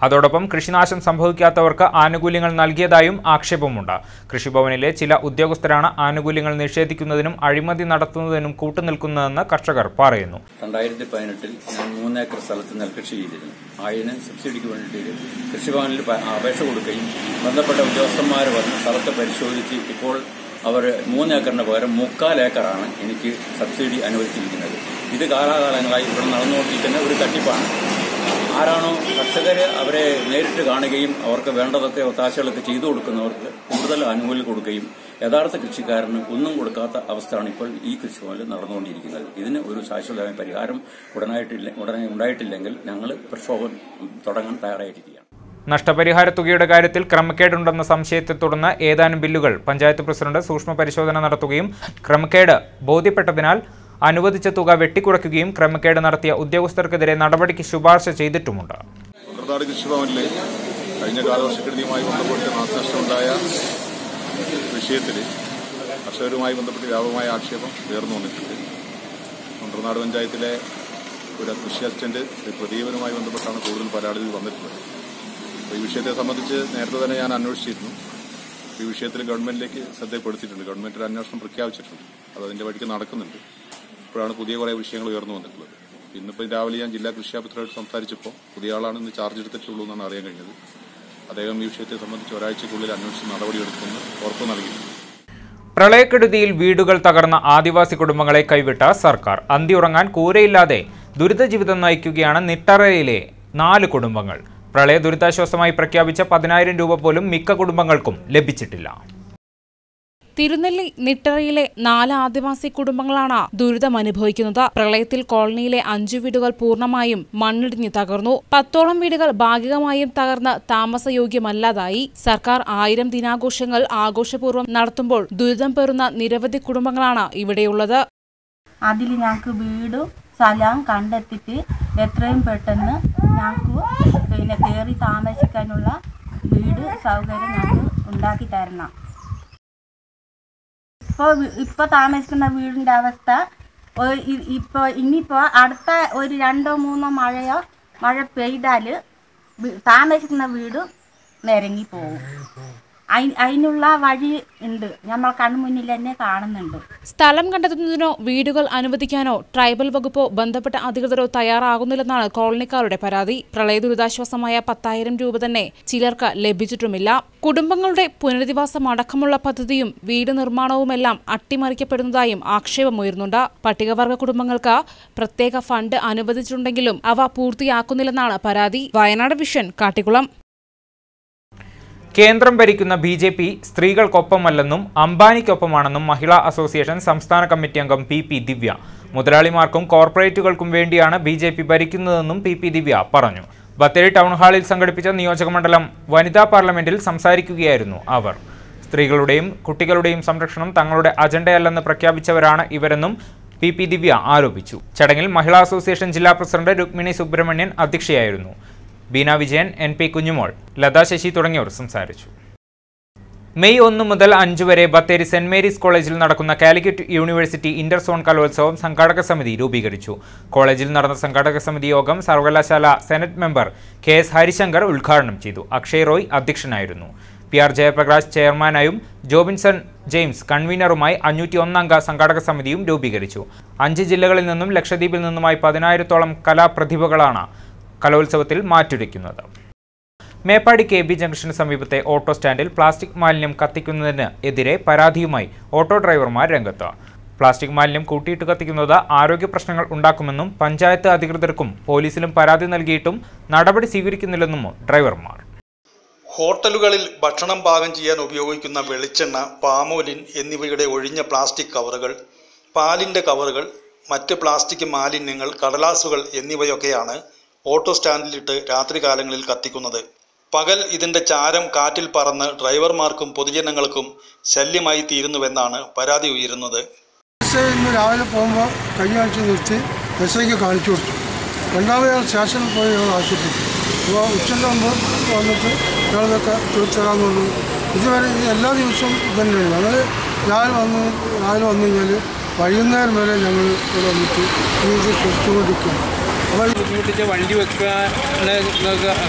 അതോടൊപ്പം കൃഷിനാശം സംഭവിക്കാത്തവർക്ക് ആനുകൂല്യങ്ങൾ നൽകിയതായും ആക്ഷേപമുണ്ട്. കൃഷിഭവനിലെ ചില ഉദ്യോഗസ്ഥരാണ് ആനുകൂല്യങ്ങൾ നിഷേധിക്കുന്നതിനും അഴിമതി നടത്തുന്നതിനും കൂട്ടുനിൽക്കുന്നതെന്ന് കർഷകർ പറയുന്നു. 2018 ഞാൻ 3 ഏക്കർ സ്ഥലത്ത് നെൽകൃഷി ചെയ്തിരുന്നു. അതിന് സബ്സിഡിക്ക് വേണ്ടിയിട്ട് കൃഷിഭവനിൽ അപേക്ഷ കൊടുക്കുകയും ബന്ധപ്പെട്ട ഉദ്യോഗസ്ഥന്മാർ വന്ന് സ്ഥലത്ത് പരിശോധിച്ച് ഇപ്പോൾ അവർ 3 ഏക്കറിന് പകരം 3/4 ഏക്കറാണ് എനിക്ക് സബ്സിഡി അനുവദിച്ചിരിക്കുന്നത്. ഇത് കാലാകാലങ്ങളായി ഇവിടെ നടന്നുകൊണ്ടിരിക്കുന്ന ഒരു തട്ടിപ്പാണ്. ആരാണോ കർഷകർ അവരെ നേരിട്ട് കാണുകയും അവർക്ക് വേണ്ടതൊക്കെ ഒത്താശകളൊക്കെ ചെയ്തു കൊടുക്കുന്നവർക്ക് കൂടുതൽ ആനുകൂല്യം കൊടുക്കുകയും യഥാർത്ഥ കൃഷിക്കാരന് ഒന്നും കൊടുക്കാത്ത അവസ്ഥയാണ് ഇപ്പോൾ ഈ കൃഷിഭവനിൽ നടന്നുകൊണ്ടിരിക്കുന്നത്. ഇതിന് ഒരു ശാശ്വതമായ പരിഹാരം ഉടനെ ഉണ്ടായിട്ടില്ലെങ്കിൽ ഞങ്ങൾ പ്രക്ഷോഭം തുടങ്ങാൻ തയ്യാറായിരിക്കുകയാണ്. നഷ്ടപരിഹാര തുകയുടെ കാര്യത്തിൽ ക്രമക്കേടുണ്ടെന്ന സംശയത്തെ തുടർന്ന് ഏതാനും ബില്ലുകൾ പഞ്ചായത്ത് പ്രസിഡന്റ് സൂക്ഷ്മ പരിശോധന നടത്തുകയും ക്രമക്കേട് ബോധ്യപ്പെട്ടതിനാൽ അനുവദിച്ച തുക വെട്ടിക്കുറയ്ക്കുകയും ക്രമക്കേട് നടത്തിയ ഉദ്യോഗസ്ഥർക്കെതിരെ നടപടിക്ക് ശുപാർശ ചെയ്തിട്ടുമുണ്ട്. കൃഷിഭവനിലെ കഴിഞ്ഞ കാലവർഷക്കെടുതിയുമായി ബന്ധപ്പെട്ട് നാശനഷ്ടമുണ്ടായ വിഷയത്തിൽ കർഷകരുമായി ബന്ധപ്പെട്ട് വ്യാപകമായ ആക്ഷേപം ഉയർന്നു വന്നിട്ടുണ്ട്. തൊണ്ടനാട് പഞ്ചായത്തിലെ ഒരു കൃഷി അസിസ്റ്റന്റ് ശ്രീ പ്രദീപനുമായി ബന്ധപ്പെട്ടാണ് കൂടുതൽ പരാതികൾ വന്നിട്ടുള്ളത്. ഈ വിഷയത്തെ സംബന്ധിച്ച് നേരത്തെ തന്നെ ഞാൻ അന്വേഷിച്ചിരുന്നു. ഈ വിഷയത്തിൽ ഗവൺമെന്റിലേക്ക് ശ്രദ്ധപ്പെടുത്തിയിട്ടുണ്ട്. ഗവൺമെന്റ് ഒരു അന്വേഷണം പ്രഖ്യാപിച്ചിട്ടുണ്ട്. അത് അതിന്റെ വഴിക്ക് നടക്കുന്നുണ്ട്. ഇപ്പോഴാണ് പുതിയ കുറേ വിഷയങ്ങൾ ഉയർന്നു വന്നിട്ടുള്ളത്. ഇന്നിപ്പോൾ രാവിലെ ഞാൻ ജില്ലാ കൃഷി ഓഫീസറായിട്ട് സംസാരിച്ചപ്പോൾ പുതിയ ആളാണ് ഇന്ന് ചാർജ് എടുത്തിട്ടുള്ളൂ എന്നാണ് അറിയാൻ കഴിഞ്ഞത്. അദ്ദേഹം ഈ വിഷയത്തെ സംബന്ധിച്ച് ഒരാഴ്ചക്കുള്ളിൽ അന്വേഷിച്ച് നടപടിയെടുക്കുമെന്ന് ഉറപ്പ് നൽകിയിട്ടുണ്ട്. പ്രളയക്കെടുതിയിൽ വീടുകൾ തകർന്ന ആദിവാസി കുടുംബങ്ങളെ കൈവിട്ട സർക്കാർ അന്തിയുറങ്ങാൻ കൂരയില്ലാതെ ദുരിത ജീവിതം നയിക്കുകയാണ് നിട്ടറയിലെ 4 കുടുംബങ്ങൾ. പ്രളയ ദുരിതാശ്വാസമായി പ്രഖ്യാപിച്ച 10,000 രൂപ പോലും മിക്ക കുടുംബങ്ങൾക്കും ലഭിച്ചിട്ടില്ല. തിരുനെല്ലി നിട്ടറയിലെ 4 ആദിവാസി കുടുംബങ്ങളാണ് ദുരിതം അനുഭവിക്കുന്നത്. പ്രളയത്തിൽ കോളനിയിലെ 5 വീടുകൾ പൂർണ്ണമായും മണ്ണിടിഞ്ഞ് തകർന്നു. 10ഓളം വീടുകൾ ഭാഗികമായും തകർന്ന് താമസയോഗ്യമല്ലാതായി. സർക്കാർ 1000 ദിനാഘോഷങ്ങൾ ആഘോഷപൂർവ്വം നടത്തുമ്പോൾ ദുരിതം പേറുന്ന നിരവധി കുടുംബങ്ങളാണ് ഇവിടെയുള്ളത്. അതിൽ ഞങ്ങൾക്ക് വീടും സ്ഥലവും കണ്ടെത്തിയിട്ട് എത്രയും പെട്ടെന്ന് ഞങ്ങൾക്ക് കയറി താമസിക്കാനുള്ള വീട് സൗകര്യം ഞങ്ങൾക്ക് ഉണ്ടാക്കി തരണം. ഇപ്പോൾ താമസിക്കുന്ന വീടിൻ്റെ അവസ്ഥ ഇനിയിപ്പോൾ അടുത്ത ഒരു 2-3 മഴ പെയ്താൽ താമസിക്കുന്ന വീട് നിരങ്ങിപ്പോവും. അതിനുള്ള വഴി ഉണ്ട്, നമ്മൾ കൺമുന്നിൽ തന്നെ കാണുന്നുണ്ട്. സ്ഥലം കണ്ടെത്തുന്നതിനോ വീടുകൾ അനുവദിക്കാനോ ട്രൈബൽ വകുപ്പോ ബന്ധപ്പെട്ട അധികൃതരോ തയ്യാറാകുന്നില്ലെന്നാണ് കോളനിക്കാരുടെ പരാതി. പ്രളയ ദുരിതാശ്വാസമായ 10,000 രൂപ തന്നെ ചിലർക്ക് ലഭിച്ചിട്ടുമില്ല. കുടുംബങ്ങളുടെ പുനരധിവാസം അടക്കമുള്ള പദ്ധതിയും വീട് നിർമ്മാണവുമെല്ലാം അട്ടിമറിക്കപ്പെടുന്നതായും ആക്ഷേപമുയർന്നുണ്ട്. പട്ടികവർഗ കുടുംബങ്ങൾക്ക് പ്രത്യേക ഫണ്ട് അനുവദിച്ചിട്ടുണ്ടെങ്കിലും അവ പൂർത്തിയാക്കുന്നില്ലെന്നാണ് പരാതി. വയനാട് വിഷൻ, കാട്ടിക്കുളം. കേന്ദ്രം ഭരിക്കുന്ന BJP സ്ത്രീകൾക്കൊപ്പമല്ലെന്നും അംബാനിക്കൊപ്പമാണെന്നും മഹിളാ അസോസിയേഷൻ സംസ്ഥാന കമ്മിറ്റി അംഗം PP ദിവ്യ. മുതലാളിമാർക്കും കോർപ്പറേറ്റുകൾക്കും വേണ്ടിയാണ് BJP ഭരിക്കുന്നതെന്നും PP ദിവ്യ പറഞ്ഞു. ബത്തേരി ടൗൺ ഹാളിൽ സംഘടിപ്പിച്ച നിയോജകമണ്ഡലം വനിതാ പാർലമെന്റിൽ സംസാരിക്കുകയായിരുന്നു അവർ. സ്ത്രീകളുടെയും കുട്ടികളുടെയും സംരക്ഷണം തങ്ങളുടെ അജണ്ടയല്ലെന്ന് പ്രഖ്യാപിച്ചവരാണ് ഇവരെന്നും PP ദിവ്യ ആരോപിച്ചു. ചടങ്ങിൽ മഹിളാ അസോസിയേഷൻ ജില്ലാ പ്രസിഡന്റ് രുക്മിണി സുബ്രഹ്മണ്യൻ അധ്യക്ഷയായിരുന്നു. ബീന വിജയൻ, NP കുഞ്ഞുമോൾ, ലതാ ശശി തുടങ്ങിയവർ സംസാരിച്ചു. മെയ് 1 മുതൽ 5 വരെ ബത്തേരി സെന്റ് മേരീസ് കോളേജിൽ നടക്കുന്ന കാലിക്കറ്റ് യൂണിവേഴ്സിറ്റി ഇന്റർ സോൺ കലോത്സവം സംഘാടക സമിതി രൂപീകരിച്ചു. കോളേജിൽ നടന്ന സംഘാടക സമിതി യോഗം സർവകലാശാല സെനറ്റ് മെമ്പർ KS ഹരിശങ്കർ ഉദ്ഘാടനം ചെയ്തു. അക്ഷയ് റോയ് അധ്യക്ഷനായിരുന്നു. PR ജയപ്രകാശ് ചെയർമാനായും ജോബിൻസൺ ജെയിംസ് കൺവീനറുമായി 501 അംഗ സംഘാടക സമിതിയും രൂപീകരിച്ചു. 5 ജില്ലകളിൽ നിന്നും ലക്ഷദ്വീപിൽ നിന്നുമായി 10,000-ഓളം കലാപ്രതിഭകളാണ് കലോത്സവത്തിൽ മാറ്റുരയ്ക്കുന്നത്. മേപ്പാടി KB ജംഗ്ഷന് സമീപത്തെ ഓട്ടോ സ്റ്റാൻഡിൽ പ്ലാസ്റ്റിക് മാലിന്യം കത്തിക്കുന്നതിന് എതിരെ പരാതിയുമായി ഓട്ടോ ഡ്രൈവർമാർ രംഗത്ത്. പ്ലാസ്റ്റിക് മാലിന്യം കൂട്ടിയിട്ട് കത്തിക്കുന്നത് ആരോഗ്യ പ്രശ്നങ്ങൾ ഉണ്ടാക്കുമെന്നും പഞ്ചായത്ത് അധികൃതർക്കും പോലീസിലും പരാതി നൽകിയിട്ടും നടപടി സ്വീകരിക്കുന്നില്ലെന്നും ഡ്രൈവർമാർ. ഹോട്ടലുകളിൽ ഭക്ഷണം പാകം ചെയ്യാൻ ഉപയോഗിക്കുന്ന വെളിച്ചെണ്ണ, പാമോലിൻ എന്നിവയുടെ ഒഴിഞ്ഞ പ്ലാസ്റ്റിക് കവറുകൾ, പാലിൻ്റെ കവറുകൾ, മറ്റ് പ്ലാസ്റ്റിക് മാലിന്യങ്ങൾ, കടലാസുകൾ എന്നിവയൊക്കെയാണ് ഓട്ടോ സ്റ്റാൻഡിലിട്ട് രാത്രികാലങ്ങളിൽ കത്തിക്കുന്നത്. പകൽ ഇതിൻ്റെ ചാരം കാറ്റിൽ പറന്ന് ഡ്രൈവർമാർക്കും പൊതുജനങ്ങൾക്കും ശല്യമായി തീരുന്നുവെന്നാണ് പരാതി ഉയരുന്നത്. ഇന്ന് രാവിലെ പോകുമ്പോൾ കഴിഞ്ഞാഴ്ച നിർത്തി എസ്ഐക്ക് കാണിച്ചു കൊടുത്തു. രണ്ടാമത് ഞങ്ങൾ സ്റ്റേഷനിൽ പോയി ഞങ്ങൾ ആശുപത്രിക്ക്. അപ്പോൾ ഉച്ചൻ്റെ മുമ്പ് വന്നിട്ട് ഞങ്ങളിതൊക്കെ തീർച്ചയാകാമെന്ന് പറഞ്ഞു. ഇതുവരെ എല്ലാ ദിവസവും ഇതന്നെയാണ്. ഞങ്ങൾ രാവിലെ വന്നു കഴിഞ്ഞാൽ വൈകുന്നേരം വരെ ഞങ്ങൾ ഇവിടെ വന്നിട്ട് ഇത് കൊടുത്തുകൊണ്ടിരിക്കുകയാണ്. അപ്പോൾ ബുദ്ധിമുട്ടിച്ച് വണ്ടി വെക്കാൻ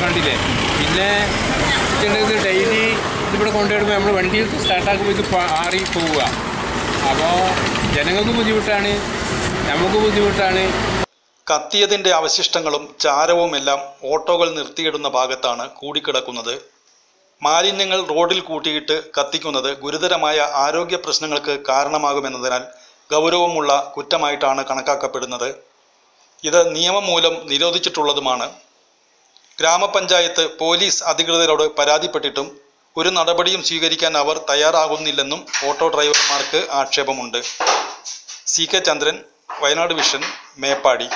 കണ്ടില്ലേ. പിന്നെ ഇത് ഡെയിലി ഇതിവിടെ കൊണ്ടുവരുമ്പോൾ നമ്മൾ വണ്ടി സ്റ്റാർട്ടാക്കുമ്പോൾ ഇത് ആറി പോവുക. അപ്പോൾ ജനങ്ങൾക്ക് ബുദ്ധിമുട്ടാണ്, നമുക്ക് ബുദ്ധിമുട്ടാണ്. കത്തിയതിൻ്റെ അവശിഷ്ടങ്ങളും ചാരവുമെല്ലാം ഓട്ടോകൾ നിർത്തിയിടുന്ന ഭാഗത്താണ് കൂടിക്കിടക്കുന്നത്. മാലിന്യങ്ങൾ റോഡിൽ കൂട്ടിയിട്ട് കത്തിക്കുന്നത് ഗുരുതരമായ ആരോഗ്യ പ്രശ്നങ്ങൾക്ക് കാരണമാകുമെന്നതിനാൽ ഗൗരവമുള്ള കുറ്റമായിട്ടാണ് കണക്കാക്കപ്പെടുന്നത്. ഇത് നിയമം മൂലം നിരോധിച്ചിട്ടുള്ളതുമാണ്. ഗ്രാമപഞ്ചായത്ത്, പോലീസ് അധികൃതരോട് പരാതിപ്പെട്ടിട്ടും ഒരു നടപടിയും സ്വീകരിക്കാൻ അവർ തയ്യാറാകുന്നില്ലെന്നും ഓട്ടോ ഡ്രൈവർമാർക്ക് ആക്ഷേപമുണ്ട്. CK ചന്ദ്രൻ, വയനാട് വിഷൻ, മേപ്പാടി.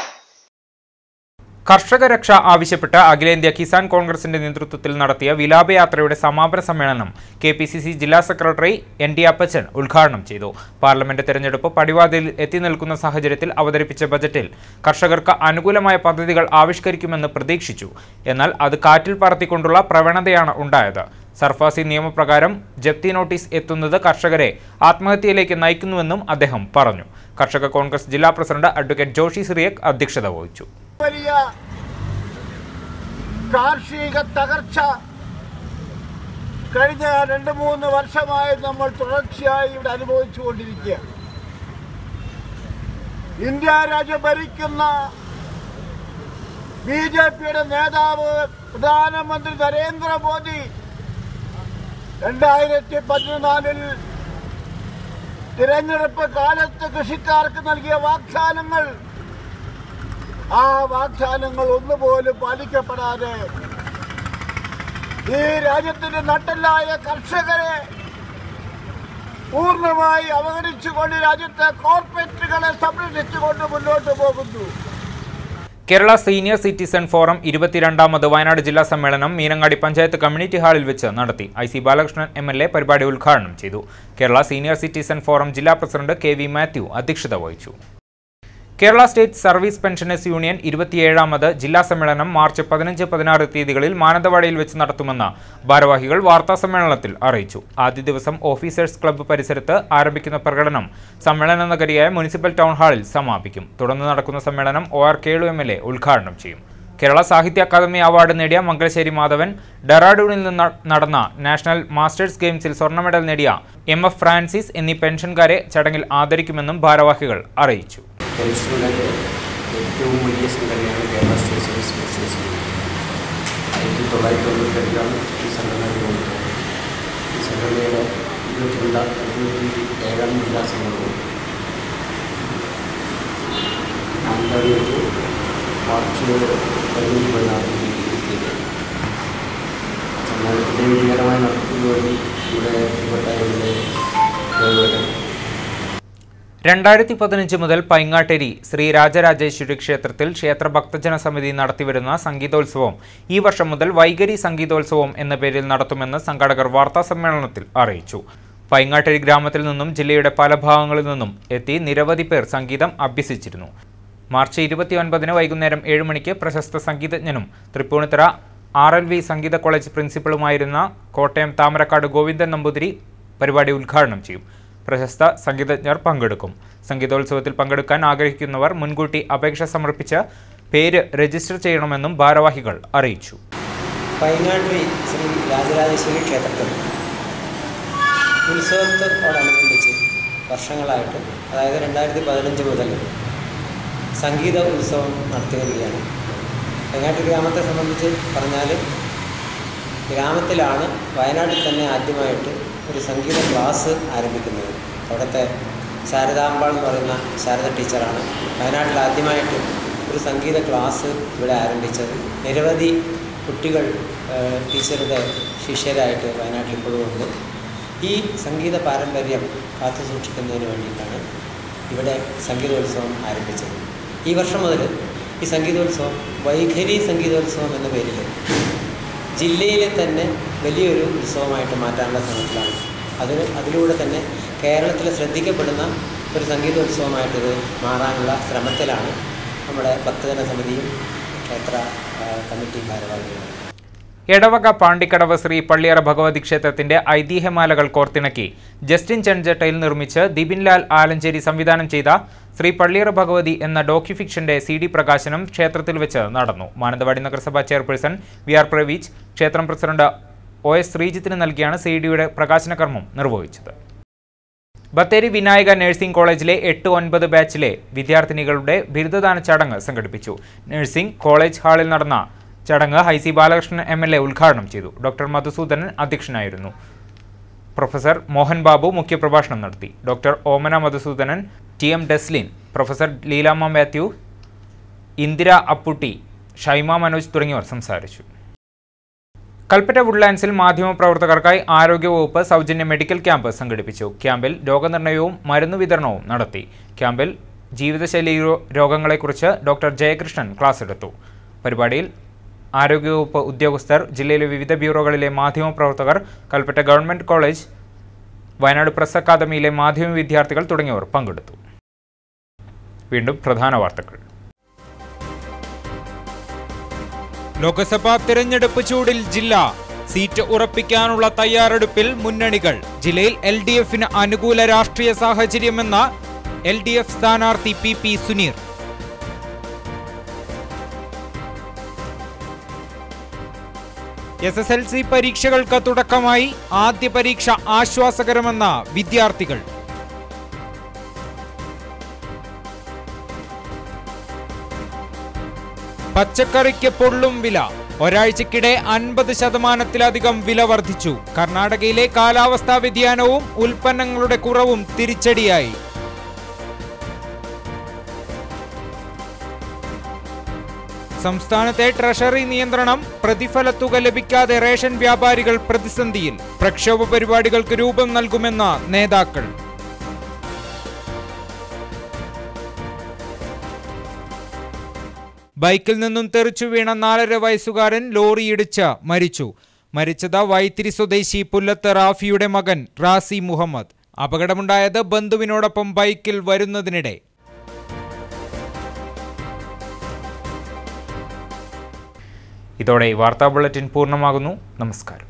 കർഷക രക്ഷ ആവശ്യപ്പെട്ട് അഖിലേന്ത്യാ കിസാൻ കോൺഗ്രസിന്റെ നേതൃത്വത്തിൽ നടത്തിയ വിലാപയാത്രയുടെ സമാപന സമ്മേളനം KPCC ജില്ലാ സെക്രട്ടറി ND അപ്പച്ചൻ ഉദ്ഘാടനം ചെയ്തു. പാർലമെന്റ് തെരഞ്ഞെടുപ്പ് പടിവാതിലിൽ എത്തി നിൽക്കുന്ന സാഹചര്യത്തിൽ അവതരിപ്പിച്ച ബജറ്റിൽ കർഷകർക്ക് അനുകൂലമായ പദ്ധതികൾ ആവിഷ്കരിക്കുമെന്ന് പ്രതീക്ഷിച്ചു. എന്നാൽ അത് കാറ്റിൽ പറത്തിക്കൊണ്ടുള്ള പ്രവണതയാണ് ഉണ്ടായത്. സർഫാസി നിയമപ്രകാരം ജപ്തി നോട്ടീസ് എത്തുന്നത് കർഷകരെ ആത്മഹത്യയിലേക്ക് നയിക്കുന്നുവെന്നും അദ്ദേഹം പറഞ്ഞു. കർഷക കോൺഗ്രസ് ജില്ലാ പ്രസിഡന്റ് അഡ്വക്കേറ്റ് ജോഷി സിറിയക് അധ്യക്ഷത വഹിച്ചു. വലിയ കാർഷിക തകർച്ച കഴിഞ്ഞ 2-3 വർഷമായി നമ്മൾ തുടർച്ചയായി ഇവിടെ അനുഭവിച്ചുകൊണ്ടിരിക്കുക. ഇന്ത്യ രാജ്യം ഭരിക്കുന്ന BJPയുടെ നേതാവ് പ്രധാനമന്ത്രി നരേന്ദ്രമോദി 2014 തിരഞ്ഞെടുപ്പ് കാലത്ത് കൃഷിക്കാർക്ക് നൽകിയ വാഗ്ദാനങ്ങൾ, ആ വാഗ്ദാനങ്ങൾ ഒന്നുപോലും പാലിക്കപ്പെടാതെ ഈ രാജ്യത്തിന്റെ നട്ടെല്ലായ കർഷകരെ പൂർണ്ണമായി അവഗണിച്ചുകൊണ്ട് രാജ്യത്തെ കോർപ്പറേറ്റുകളെ സംരക്ഷിച്ചുകൊണ്ട് മുന്നോട്ട് പോകുന്നു. കേരള സീനിയർ സിറ്റിസൺ ഫോറം 22ാമത് വയനാട് ജില്ലാ സമ്മേളനം മീനങ്ങാടി പഞ്ചായത്ത് കമ്മ്യൂണിറ്റി ഹാളിൽ വെച്ച് നടത്തി. IC ബാലകൃഷ്ണൻ MLA പരിപാടി ഉദ്ഘാടനം ചെയ്തു. കേരള സീനിയർ സിറ്റിസൺ ഫോറം ജില്ലാ പ്രസിഡന്റ് KV മാത്യു അധ്യക്ഷത വഹിച്ചു. Kerala state service pensioners union 27ാമത് ജില്ലാ സമ്മേളനം മാർച്ച് 15-16 തീയതികളിൽ മാനന്തവാടിയിൽ വെച്ച് നടത്തുമെന്ന് ഭാരവാഹികൾ വാർത്താസമ്മേളനത്തിൽ അറിയിച്ചു. ആദ്യ ദിവസം ഓഫീസേഴ്സ് ക്ലബ്ബ് പരിസരത്ത് ആരംഭിക്കുന്ന പ്രകടനം സമ്മേളന നഗരിയായ മുനിസിപ്പൽ ടൗൺ ഹാളിൽ സമാപിക്കും. തുടർന്ന് നടക്കുന്ന സമ്മേളനം OR കേളു MLA ഉദ്ഘാടനം ചെയ്യും. കേരള സാഹിത്യ അക്കാദമി അവാർഡ് നേടിയ മംഗലശ്ശേരി മാധവൻ, ഡെറാഡൂണിൽ നിന്ന് നടന്ന നാഷണൽ മാസ്റ്റേഴ്സ് ഗെയിംസിൽ സ്വർണ്ണ മെഡൽ നേടിയ MF ഫ്രാൻസിസ് എന്നീ പെൻഷൻകാരെ ചടങ്ങിൽ ആദരിക്കുമെന്നും ഭാരവാഹികൾ അറിയിച്ചു. പെൻഷനുകളുടെ ഏറ്റവും വലിയ സംഘടനയാണ് Kerala state service pensioners union. 1992 ഈ സംഘടന രൂപപ്പെട്ടത്. ഈ സംഘടനയുടെ 27ാം ജില്ലാ സമ്മേളനവും മാനന്തവാടിയിലേക്ക് മാർച്ച് 15-16 തീയതി സമ്മേളനത്തിൻ്റെ വിജയകരമായ നടത്തിപ്പിന് വേണ്ടി ഇവിടെ യുവതായുടെ 2015 മുതൽ പൈങ്ങാട്ടേരി ശ്രീ രാജരാജേശ്വരി ക്ഷേത്രത്തിൽ ക്ഷേത്ര ഭക്തജന സമിതി നടത്തിവരുന്ന സംഗീതോത്സവം ഈ വർഷം മുതൽ വൈകരി സംഗീതോത്സവം എന്ന പേരിൽ നടത്തുമെന്ന് സംഘാടകർ വാർത്താസമ്മേളനത്തിൽ അറിയിച്ചു. പൈങ്ങാട്ടേരി ഗ്രാമത്തിൽ നിന്നും ജില്ലയുടെ പല ഭാഗങ്ങളിൽ നിന്നും എത്തി നിരവധി പേർ സംഗീതം അഭ്യസിച്ചിരുന്നു. മാർച്ച് 29 വൈകുന്നേരം 7 മണിക്ക് പ്രശസ്ത സംഗീതജ്ഞനും തൃപ്പൂണിത്തുറ RLV സംഗീത കോളേജ് പ്രിൻസിപ്പളുമായിരുന്ന കോട്ടയം താമരക്കാട് ഗോവിന്ദൻ നമ്പൂതിരി പരിപാടി ഉദ്ഘാടനം ചെയ്യും. പ്രശസ്ത സംഗീതജ്ഞർ പങ്കെടുക്കും. സംഗീതോത്സവത്തിൽ പങ്കെടുക്കാൻ ആഗ്രഹിക്കുന്നവർ മുൻകൂട്ടി അപേക്ഷ സമർപ്പിച്ച് പേര് രജിസ്റ്റർ ചെയ്യണമെന്നും ഭാരവാഹികൾ അറിയിച്ചു. പൈങ്ങാട്ടേരി ശ്രീ രാജരാജേശ്വരി ക്ഷേത്രത്തിൽ ഉത്സവത്തോടനുബന്ധിച്ച് വർഷങ്ങളായിട്ട്, അതായത് 2015 മുതൽ സംഗീത ഉത്സവം നടത്തി വരികയാണ്. പൈങ്ങാട്ടേരി ഗ്രാമത്തെ സംബന്ധിച്ച് പറഞ്ഞാൽ ഗ്രാമത്തിലാണ് വയനാട്ടിൽ തന്നെ ആദ്യമായിട്ട് ഒരു സംഗീത ക്ലാസ് ആരംഭിക്കുന്നത്. അവിടുത്തെ ശാരദാമ്പാൾ എന്ന് പറയുന്ന ശാരദ ടീച്ചറാണ് വയനാട്ടിൽ ആദ്യമായിട്ട് ഒരു സംഗീത ക്ലാസ് ഇവിടെ ആരംഭിച്ചത്. നിരവധി കുട്ടികൾ ടീച്ചറുടെ ശിഷ്യരായിട്ട് വയനാട്ടിൽ ഇപ്പോഴും ഉണ്ട്. ഈ സംഗീത പാരമ്പര്യം കാത്തു സൂക്ഷിക്കുന്നതിന് വേണ്ടിയിട്ടാണ് ഇവിടെ സംഗീതോത്സവം ആരംഭിച്ചത്. ഈ വർഷം മുതൽ ഈ സംഗീതോത്സവം വൈഖരി സംഗീതോത്സവം എന്ന പേരിൽ ജില്ലയിലെ തന്നെ വലിയൊരു ഉത്സവമായിട്ട് മാറ്റാനുള്ള ശ്രമത്തിലാണ്. അതിലൂടെ തന്നെ കേരളത്തിൽ ശ്രദ്ധിക്കപ്പെടുന്ന ഒരു സംഗീതോത്സവമായിട്ടിത് മാറാനുള്ള ശ്രമത്തിലാണ് നമ്മുടെ ഭക്തജന സമിതിയും ക്ഷേത്ര കമ്മിറ്റി ഭാരവാഹികളും. എടവക പാണ്ടിക്കടവ് ശ്രീ പള്ളിയറ ഭഗവതി ക്ഷേത്രത്തിന്റെ ഐതിഹ്യമാലകൾ കോർത്തിണക്കി ജസ്റ്റിൻ ചെഞ്ചട്ടയിൽ നിർമ്മിച്ച് ദിബിൻലാൽ ആലഞ്ചേരി സംവിധാനം ചെയ്ത ശ്രീ പള്ളിയറ ഭഗവതി എന്ന ഡോക്യുഫിക്ഷന്റെ CD പ്രകാശനം ക്ഷേത്രത്തിൽ വെച്ച് നടന്നു. മാനന്തവാടി നഗരസഭാ ചെയർപേഴ്സൺ VR പ്രവീജ്, ക്ഷേത്രം പ്രസിഡന്റ് OS ശ്രീജിത്തിന് നൽകിയാണ് CD-യുടെ പ്രകാശന കർമ്മം നിർവഹിച്ചത്. ബത്തേരി വിനായക നഴ്സിംഗ് കോളേജിലെ 8-9 ബാച്ചിലെ വിദ്യാർത്ഥിനികളുടെ ബിരുദദാന ചടങ്ങ് സംഘടിപ്പിച്ചു. നഴ്സിംഗ് കോളേജ് ഹാളിൽ നടന്ന ചടങ്ങ് ഹൈസി ബാലകൃഷ്ണൻ MLA ഉദ്ഘാടനം ചെയ്തു. ഡോക്ടർ മധുസൂദനൻ അധ്യക്ഷനായിരുന്നു. പ്രൊഫസർ മോഹൻ ബാബു മുഖ്യപ്രഭാഷണം നടത്തി. ഡോക്ടർ ഓമന മധുസൂദനൻ, TM ഡെസ്ലിൻ, പ്രൊഫസർ ലീലാമ്മ മാത്യു, ഇന്ദിര അപ്പുട്ടി, ഷൈമ മനോജ് തുടങ്ങിയവർ സംസാരിച്ചു. കൽപ്പറ്റ വുഡ്ലാൻഡ്സിൽ മാധ്യമപ്രവർത്തകർക്കായി ആരോഗ്യവകുപ്പ് സൗജന്യ മെഡിക്കൽ ക്യാമ്പ് സംഘടിപ്പിച്ചു. ക്യാമ്പിൽ രോഗനിർണയവും മരുന്ന് വിതരണവും നടത്തി. ക്യാമ്പിൽ ജീവിതശൈലി രോഗങ്ങളെക്കുറിച്ച് ഡോക്ടർ ജയകൃഷ്ണൻ ക്ലാസ് എടുത്തു. പരിപാടിയിൽ ആരോഗ്യവകുപ്പ് ഉദ്യോഗസ്ഥർ, ജില്ലയിലെ വിവിധ ബ്യൂറോകളിലെ മാധ്യമപ്രവർത്തകർ, Kalpetta government college, Wayanad press അക്കാദമിയിലെ മാധ്യമ വിദ്യാർത്ഥികൾ തുടങ്ങിയവർ പങ്കെടുത്തു. വീണ്ടും പ്രധാന വാർത്തകൾ. ലോക്സഭാ തിരഞ്ഞെടുപ്പ് ചൂടിൽ ജില്ല. സീറ്റ് ഉറപ്പിക്കാനുള്ള തയ്യാറെടുപ്പിൽ മുന്നണികൾ. ജില്ലയിൽ LDF-ന് അനുകൂല രാഷ്ട്രീയ സാഹചര്യമെന്ന LDF സ്ഥാനാർത്ഥി PP സുനീർ. SSLC പരീക്ഷകൾക്ക് തുടക്കമായി. ആദ്യ പരീക്ഷ ആശ്വാസകരമെന്ന വിദ്യാർത്ഥികൾ. പച്ചക്കറിക്ക് പൊള്ളും വില. ഒരാഴ്ചക്കിടെ 50% വില വർദ്ധിച്ചു. കർണാടകയിലെ കാലാവസ്ഥാ വ്യതിയാനവും ഉൽപ്പന്നങ്ങളുടെ കുറവും തിരിച്ചടിയായി. സംസ്ഥാനത്തെ ട്രഷറി നിയന്ത്രണം. പ്രതിഫലത്തുക ലഭിക്കാതെ റേഷൻ വ്യാപാരികൾ പ്രതിസന്ധിയിൽ. പ്രക്ഷോഭ പരിപാടികൾക്ക് രൂപം നൽകുമെന്ന നേതാക്കൾ. ബൈക്കിൽ നിന്നും തെറിച്ചു വീണ 4.5 വയസ്സുകാരൻ ലോറിയിടിച്ച് മരിച്ചു. മരിച്ചത് വൈത്തിരി സ്വദേശി പുല്ലത്ത് റാഫിയുടെ മകൻ റാസി മുഹമ്മദ്. അപകടമുണ്ടായത് ബന്ധുവിനോടൊപ്പം ബൈക്കിൽ വരുന്നതിനിടെ. ഇതോടെ വാർത്താ ബുള്ളറ്റിൻ പൂർണ്ണമാകുന്നു. നമസ്കാരം.